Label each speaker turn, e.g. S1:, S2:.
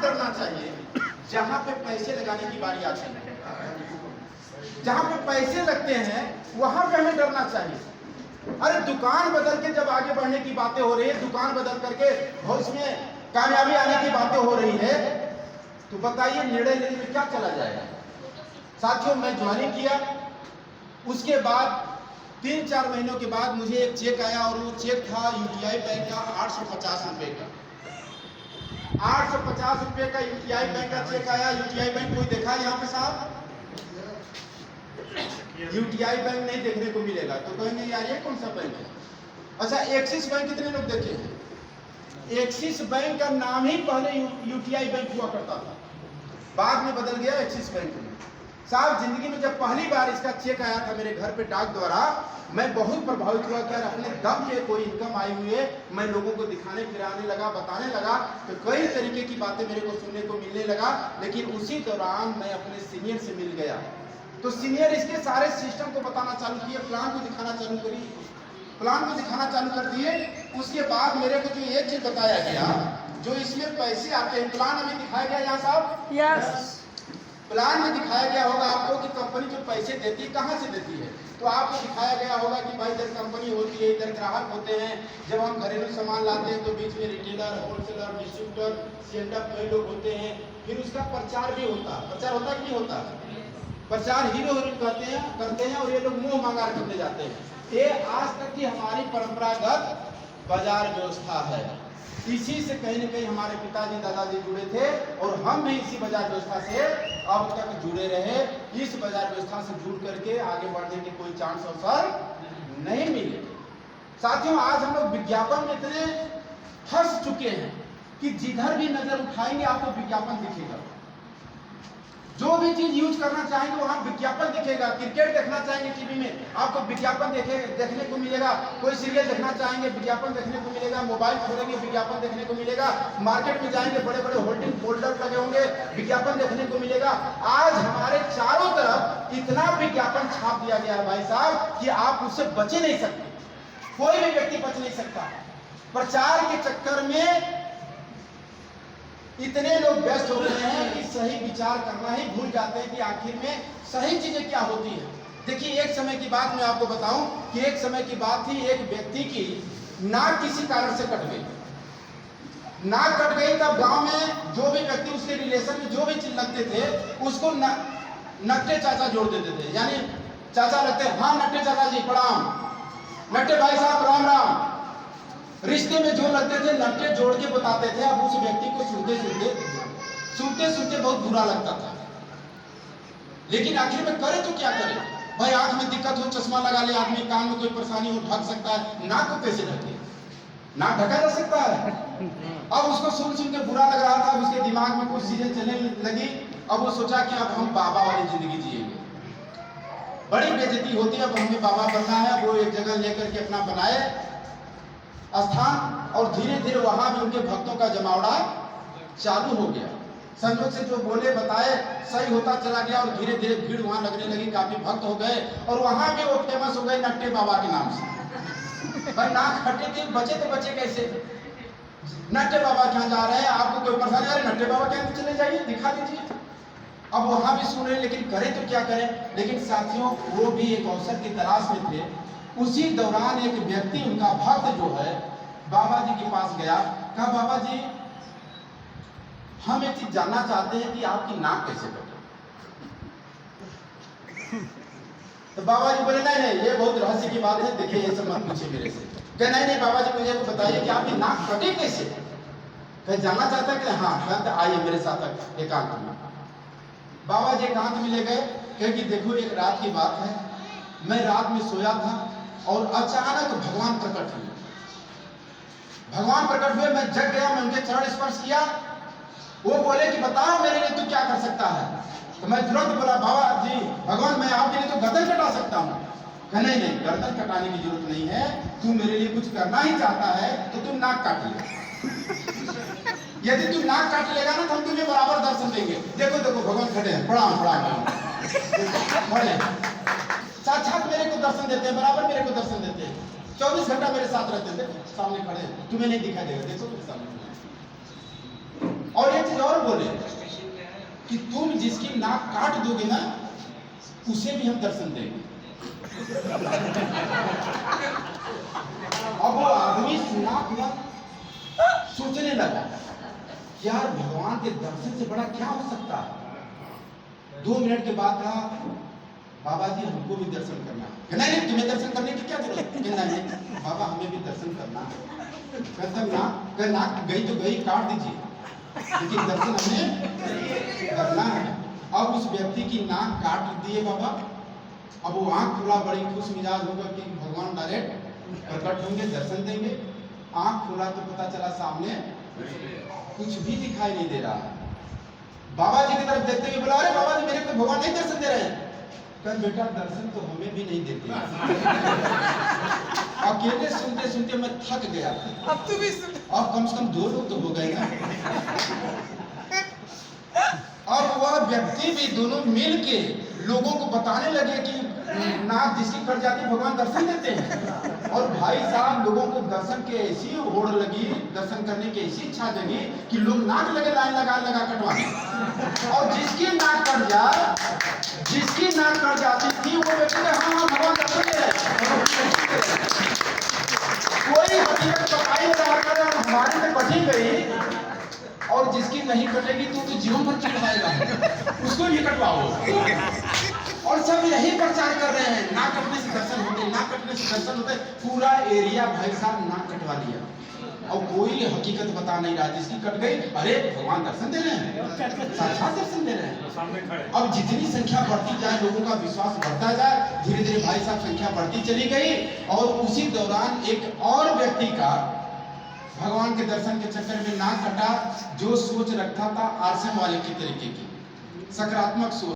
S1: डरना चाहिए जहां पे पैसे लगाने की बारी आती है। जहां पे पैसे लगते हैं वहां पे हमें डरना चाहिए। अरे दुकान बदल के जब आगे बढ़ने की बातें हो रही है, दुकान बदल करके भविष्य में कामयाबी आने की बातें हो रही है, तो बताइए निर्णय लेने में क्या चला जाएगा। साथियों, मैं ज्वाइनिंग किया, उसके बाद 3-4 महीनों के बाद मुझे एक चेक आया और वो चेक था यूटीआई बैंक का 850 रुपए का। 850 रुपए का यूटीआई बैंक का चेक आया। यूटीआई बैंक कोई देखा यहाँ पे साहब? यूटीआई बैंक नहीं देखने को मिलेगा। तो कहेंगे यार ये कौन सा बैंक है? अच्छा, एक्सिस बैंक कितने लोग देखे हैं? एक्सिस बैंक का नाम ही पहले यूटीआई बैंक हुआ करता था, बाद में बदल गया एक्सिस बैंक में। साहब, जिंदगी में जब पहली बार इसका चेक आया था मेरे घर पे डाक द्वारा, मैं बहुत प्रभावित हुआ कि यार अपने दम पे कोई इनकम आई हुई है। मैं लोगों को दिखाने फिराने लगा, बताने लगा, तो कई तरीके की बातें मेरे को सुनने को मिलने लगा। लेकिन उसी दौरान मैं अपने सीनियर से मिल गया, तो सीनियर इसके सारे सिस्टम को बताना चालू किए, प्लान को दिखाना चालू करी, प्लान को दिखाना चालू कर दिए। उसके बाद मेरे को जो एक चीज बताया गया, जो इसमें पैसे आते हैं, प्लान अभी दिखाया गया यहाँ साहब।
S2: यस,
S1: प्लान में दिखाया गया होगा आपको कि कंपनी जो पैसे देती है कहाँ से देती है। तो आपको दिखाया गया होगा कि भाई इधर कंपनी होती है, इधर ग्राहक होते हैं। जब हम घरेलू सामान लाते हैं तो बीच में रिटेलर, होलसेलर, डिस्ट्रीब्यूटर, सेंटर कई लोग होते हैं। फिर उसका प्रचार भी होता है। प्रचार होता है कि नहीं होता? प्रचार हीरो हीरोइन करते हैं और ये लोग मुंह मांगार करते जाते हैं। ये आज तक की हमारी परंपरागत बाजार व्यवस्था है। इसी से कहीं न कहीं हमारे पिताजी दादाजी जुड़े थे और हम भी इसी बाजार व्यवस्था से अब तक जुड़े रहे। इस बाजार व्यवस्था से जुड़ करके आगे बढ़ने के कोई चांस अवसर नहीं मिले। साथियों, आज हम लोग विज्ञापन में इतने फंस चुके हैं कि जिधर भी नजर उठाएंगे आपको विज्ञापन दिखेगा। जो भी चीज यूज करना चाहेंगे वहां विज्ञापन दिखेगा। क्रिकेट देखना चाहेंगे टीवी में, आपको विज्ञापन देखने को मिलेगा। कोई सीरियल देखना चाहेंगे, विज्ञापन देखने को मिलेगा। मोबाइल खोलेंगे, विज्ञापन देखने को मिलेगा। मार्केट में जाएंगे, बड़े बड़े होल्डिंग फोल्डर लगे होंगे, विज्ञापन देखने को मिलेगा। आज हमारे चारों तरफ इतना विज्ञापन छाप दिया गया है भाई साहब कि आप उससे बचे नहीं सकते, कोई भी व्यक्ति बच नहीं सकता। प्रचार के चक्कर में इतने लोग व्यस्त हो गए हैं कि सही विचार करना ही भूल जाते हैं कि आखिर में सही चीजें क्या होती है। देखिए, एक समय की बात मैं आपको बताऊं कि एक समय की बात थी, एक व्यक्ति की नाक किसी कारण से कट गई। नाक कट गई तब गांव में जो भी व्यक्ति उसके रिलेशन में जो भी चीज लगते थे उसको नट्टे चाचा जोड़ देते थे। यानी चाचा लगते, हाँ नट्टे चाचा जी प्रणाम, नट्टे भाई साहब राम राम। रिश्ते में जो लगते थे नट्टे जोड़ के बताते थे। अब उस व्यक्ति को सुनते सुनते बहुत बुरा लगता था। लेकिन आखिर में करे तो क्या करे भाई? आंख में दिक्कत हो, चश्मा लगा ले आदमी, कान में कोई परेशानी हो ढक सकता है, नाक को कैसे ढके? नाक ढका जा सकता है? अब उसको सुन सुन के बुरा लग रहा था। उसके दिमाग में कुछ चीजें चलने लगी। अब वो सोचा कि अब हम बाबा वाली जिंदगी जिएंगे। बड़ी बेइज्जती होती है, अब हमें बाबा बनना है। वो एक जगह लेकर के अपना बनाए स्थान और धीरे धीरे वहां भी उनके भक्तों का जमावड़ा चालू हो गया। संयोग से जो बोले बताए सही होता चला गया और धीरे धीरे भीड़ वहां लगने लगी, काफी भक्त हो गए और वहां भी वो फेमस हो गए नट्टे बाबा के नाम से। भाई नाक हटे थे, बचे तो बचे कैसे? नट्टे बाबा कहाँ जा रहे हैं? आपको कोई परेशानी? अरे नट्टे बाबा क्या चले जाइए, दिखा दीजिए। अब वहां भी सुन रहे, लेकिन करें तो क्या करें? लेकिन साथियों, वो भी एक अवसर की तलाश में थे। उसी दौरान एक व्यक्ति, उनका भक्त जो है, बाबा जी के पास गया। कहा बाबा जी, हम एक चीज जानना चाहते हैं कि आपकी नाक कैसे कटी? तो बाबा जी बोले नहीं नहीं, ये बहुत रहस्य की बात है, देखिए ये सब मत पूछिए मेरे से। कहे नहीं नहीं बाबा जी, मुझे बताइए कि आपकी नाक कटी कैसे? कहे जानना चाहता है कि हाँ। कहते आइए मेरे साथ एकांत में। बाबा जी एकांत में ले गए। कहे कि देखो एक रात की बात है, मैं रात में सोया था और अचानक भगवान प्रकट हुए। भगवान प्रकट हुए, मैं जग गया, मैं उनके चरण स्पर्श किया। वो बोले कि बताओ मेरे लिए तू क्या कर सकता है? तो मैं तुरंत बोला बाबा जी, भगवान मैं आपके लिए तो गर्दन कटा सकता हूँ। कहा नहीं नहीं, गर्दन कटाने की जरूरत नहीं है, तू मेरे लिए कुछ करना ही चाहता है तो तू नाक काट ले। यदि तू नाक काट लेगा ना तो हम तुम्हें बराबर दर्शन देंगे। देखो देखो भगवान खड़े हैं, प्रणाम प्रणाम खड़े, साक्षात मेरे को दर्शन देते हैं, बराबर मेरे को दर्शन देते हैं। 24 घंटा मेरे साथ रहते थे, सामने खड़े हैं, तुम्हें नहीं दिखाई देगा, देखो मेरे सामने। और एक चीज और बोले कि तुम जिसकी नाक काट दोगे ना उसे भी हम दर्शन देंगे। अब वो आदमी सुना हुआ सोचने लगा, यार भगवान के दर्शन से बड़ा क्या हो सकता है। 2 मिनट के बाद कहा, बाबा जी हमको भी दर्शन करना है। नहीं, तुम्हें दर्शन करने की क्या जरूरत है? नहीं बाबा हमें भी दर्शन करना है। कहता नाक गई तो गई, काट दीजिए, लेकिन दर्शन हमें करना है। अब उस व्यक्ति की नाक काट दिए बाबा। अब वो आंख खुला, बड़ी खुश मिजाज होगा कि भगवान डायरेक्ट प्रकट होंगे, दर्शन देंगे। आंख खुला तो पता चला सामने कुछ भी दिखाई नहीं दे रहा है। बाबा जी की तरफ देखते हुए बोला, अरे बाबा जी मेरे को भगवान नहीं दर्शन दे रहे हैं। कह बेटा दर्शन तो हमें भी नहीं देते। अकेले सुनते सुनते मैं थक गया। अब कम से कम 2 लोग तो हो गए ना। अब वह व्यक्ति भी दोनों मिल के लोगों को बताने लगे कि नाक जिसकी कट जाती भगवान दर्शन देते हैं। और भाई साहब लोगों को दर्शन की ऐसी होड़ लगी, दर्शन करने की ऐसी इच्छा जगी कि लोग नाक लगे लाइन लगा लगा कटवाने। और जिसकी नाक कट जाती थी वो व्यक्ति हाँ भगवान दर्शन दे रहे। कोई हकीकत बताई हमारी में कटी गई, और जिसकी नहीं कटेगी तो जीवन भर कटवाएगा, उसको भी कटवाओ। और सब यही प्रचार कर रहे हैं, नाक कटने से दर्शन होते, नाक कटने से दर्शन होते। पूरा एरिया भाई साहब नाक कटवा लिया, और कोई हकीकत बता नहीं रहा। जिसकी कट गई, अरे भगवान दर्शन दे रहे हैं, साक्षात दर्शन दे रहे हैं। अब जितनी संख्या बढ़ती जाए, लोगों का विश्वास बढ़ता जाए, धीरे धीरे भाई साहब संख्या बढ़ती चली गई। और उसी दौरान एक और व्यक्ति का भगवान के दर्शन के चक्कर में नाक कटा, जो सोच रखता था आश्रम वाले के तरीके की सकारात्मक सोच।